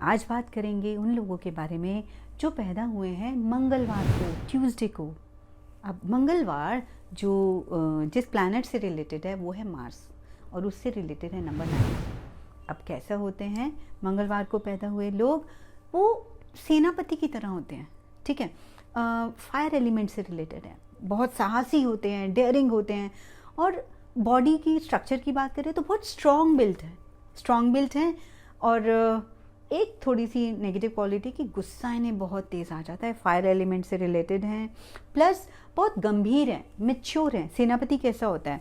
आज बात करेंगे उन लोगों के बारे में जो पैदा हुए हैं मंगलवार को, ट्यूसडे को। अब मंगलवार जो जिस प्लैनेट से रिलेटेड है वो है मार्स, और उससे रिलेटेड है नंबर 9। अब कैसा होते हैं मंगलवार को पैदा हुए लोग? वो सेनापति की तरह होते हैं, ठीक है। फायर एलिमेंट से रिलेटेड है, बहुत साहसी होते हैं, डेयरिंग होते हैं, और बॉडी की स्ट्रक्चर की बात करें तो बहुत स्ट्रॉन्ग बिल्ट है। और एक थोड़ी सी नेगेटिव क्वालिटी की गुस्सा इन्हें बहुत तेज़ आ जाता है, फायर एलिमेंट से रिलेटेड हैं, प्लस बहुत गंभीर हैं, मैच्योर हैं। सेनापति कैसा होता है?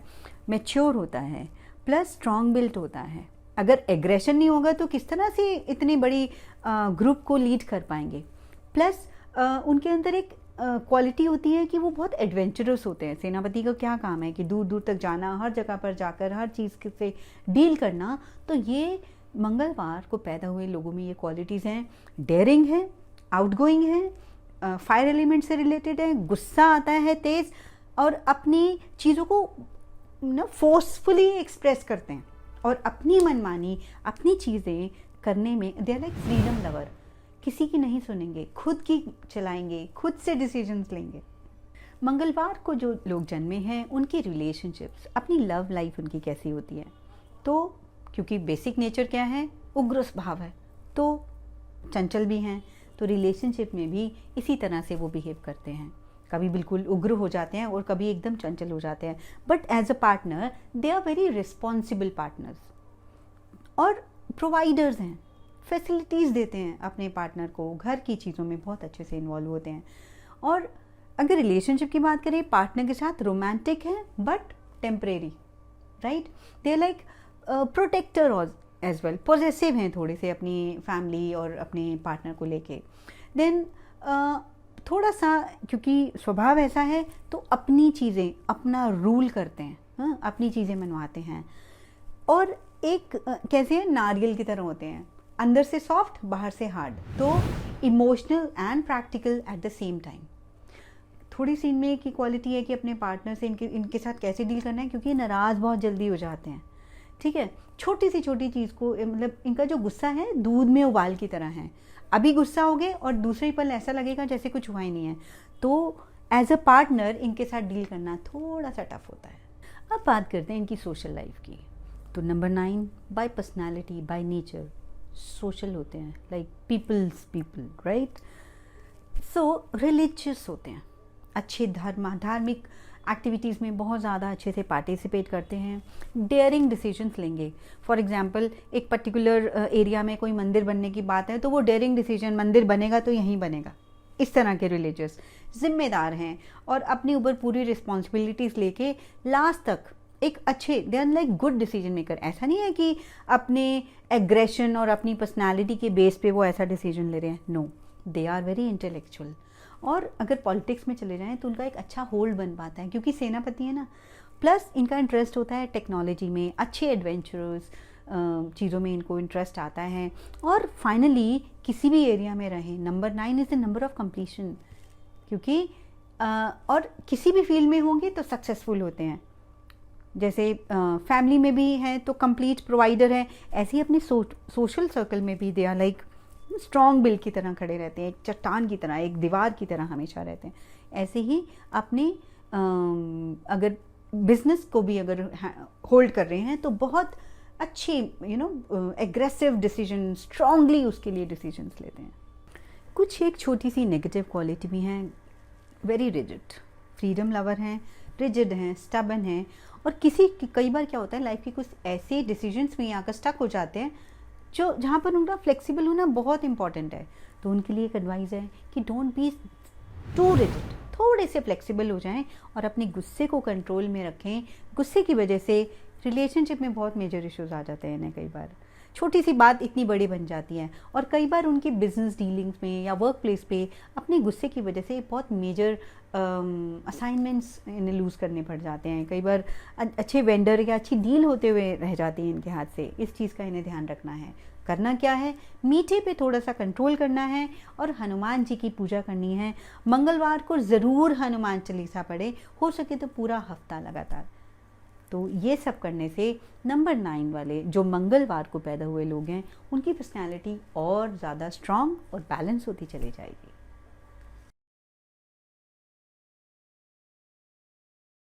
मैच्योर होता है, प्लस स्ट्रॉन्ग बिल्ट होता है। अगर एग्रेशन नहीं होगा तो किस तरह से इतनी बड़ी ग्रुप को लीड कर पाएंगे। प्लस उनके अंदर एक क्वालिटी होती है कि वो बहुत एडवेंचरस होते हैं। सेनापति का क्या काम है कि दूर दूर तक जाना, हर जगह पर जाकर हर चीज़ से डील करना। तो ये मंगलवार को पैदा हुए लोगों में ये क्वालिटीज़ हैं। डेयरिंग है, आउटगोइंग है, फायर एलिमेंट से रिलेटेड है, गुस्सा आता है तेज़, और अपनी चीज़ों को फोर्सफुली एक्सप्रेस करते हैं, और अपनी मनमानी अपनी चीज़ें करने में they are like freedom lover. किसी की नहीं सुनेंगे, खुद की चलाएंगे, खुद से डिसीजंस लेंगे। मंगलवार को जो लोग जन्मे हैं उनकी रिलेशनशिप्स, अपनी लव लाइफ उनकी कैसी होती है? तो क्योंकि बेसिक नेचर क्या है? उग्र स्वभाव है, तो चंचल भी हैं, तो रिलेशनशिप में भी इसी तरह से वो बिहेव करते हैं। कभी बिल्कुल उग्र हो जाते हैं और कभी एकदम चंचल हो जाते हैं, but as a partner they are very responsible partners, और प्रोवाइडर्स हैं, फैसिलिटीज़ देते हैं अपने पार्टनर को, घर की चीज़ों में बहुत अच्छे से इन्वॉल्व होते हैं। और अगर रिलेशनशिप की बात करें, पार्टनर के साथ रोमांटिक है but temporary, right. They like protector as well, possessive हैं थोड़े से अपनी फैमिली और अपने पार्टनर को लेके। देन थोड़ा सा क्योंकि स्वभाव ऐसा है तो अपनी चीज़ें अपना रूल करते हैं, हाँ, अपनी चीज़ें मनवाते हैं। और एक कैसे हैं, नारियल की तरह होते हैं, अंदर से सॉफ्ट बाहर से हार्ड, तो emotional and practical at the same time. थोड़ी सी इनमें की क्वालिटी है कि अपने पार्टनर से इनके साथ कैसे डील करना है, क्योंकि नाराज़ बहुत जल्दी हो जाते हैं, ठीक है। छोटी सी छोटी चीज़ को, मतलब इनका जो गुस्सा है दूध में उबाल की तरह है। अभी गुस्सा हो गए और दूसरे पल ऐसा लगेगा जैसे कुछ हुआ ही नहीं है। तो एज अ पार्टनर इनके साथ डील करना थोड़ा सा टफ होता है। अब बात करते हैं इनकी सोशल लाइफ की। तो number 9 by personality, by nature social होते हैं, like people, right. So religious होते हैं, अच्छे धार्मिक एक्टिविटीज़ में बहुत ज़्यादा अच्छे से पार्टिसिपेट करते हैं, डेयरिंग डिसीजंस लेंगे। फॉर एग्जांपल एक पर्टिकुलर एरिया में कोई मंदिर बनने की बात है तो वो डेयरिंग डिसीजन, मंदिर बनेगा तो यहीं बनेगा, इस तरह के रिलीजियस जिम्मेदार हैं, और अपने ऊपर पूरी रिस्पॉन्सिबिलिटीज़ लेके लास्ट तक एक अच्छे, they are like good decision maker. ऐसा नहीं है कि अपने एग्रेशन और अपनी पर्सनैलिटी के बेस पे वो ऐसा डिसीजन ले रहे हैं, no, they are very intellectual. और अगर पॉलिटिक्स में चले जाएं तो उनका एक अच्छा होल्ड बन पाता है, क्योंकि सेनापति है ना। प्लस इनका इंटरेस्ट होता है टेक्नोलॉजी में, अच्छे एडवेंचरस चीज़ों में इनको इंटरेस्ट आता है। और फाइनली किसी भी एरिया में रहें, number 9 is the number of completion, क्योंकि और किसी भी फील्ड में होंगे तो सक्सेसफुल होते हैं। जैसे फैमिली में भी हैं तो कंप्लीट प्रोवाइडर हैं, ऐसे ही अपने सोशल सर्कल में भी they are like strong bill की तरह खड़े रहते हैं, एक चट्टान की तरह, एक दीवार की तरह हमेशा रहते हैं। ऐसे ही अपने अगर बिजनेस को भी अगर होल्ड कर रहे हैं तो बहुत अच्छे एग्रेसिव डिसीजन, स्ट्रांगली उसके लिए डिसीजंस लेते हैं। कुछ एक छोटी सी नेगेटिव क्वालिटी भी हैं, वेरी रिजिड, फ्रीडम लवर हैं, रिजिड हैं, स्टबन हैं, और कई बार क्या होता है लाइफ के कुछ ऐसे डिसीजंस में आकर स्टक हो जाते हैं जो जहाँ पर उनका फ्लेक्सिबल होना बहुत इंपॉर्टेंट है। तो उनके लिए एक एडवाइस है कि डोंट बी टू रिजिड, थोड़े से फ्लेक्सिबल हो जाएं और अपने गुस्से को कंट्रोल में रखें। गुस्से की वजह से रिलेशनशिप में बहुत मेजर इश्यूज आ जाते हैं ना, कई बार छोटी सी बात इतनी बड़ी बन जाती है, और कई बार उनकी बिजनेस डीलिंग्स में या वर्क प्लेस पे अपने गुस्से की वजह से बहुत मेजर असाइनमेंट्स इन्हें लूज़ करने पड़ जाते हैं। कई बार अच्छे वेंडर या अच्छी डील होते हुए रह जाती है इनके हाथ से। इस चीज़ का इन्हें ध्यान रखना है। करना क्या है, मीठे पे थोड़ा सा कंट्रोल करना है और हनुमान जी की पूजा करनी है। मंगलवार को ज़रूर हनुमान चालीसा पढ़े, हो सके तो पूरा हफ्ता लगातार। तो ये सब करने से नंबर 9 वाले जो मंगलवार को पैदा हुए लोग हैं उनकी पर्सनैलिटी और ज़्यादा स्ट्रॉन्ग और बैलेंस होती चली जाएगी।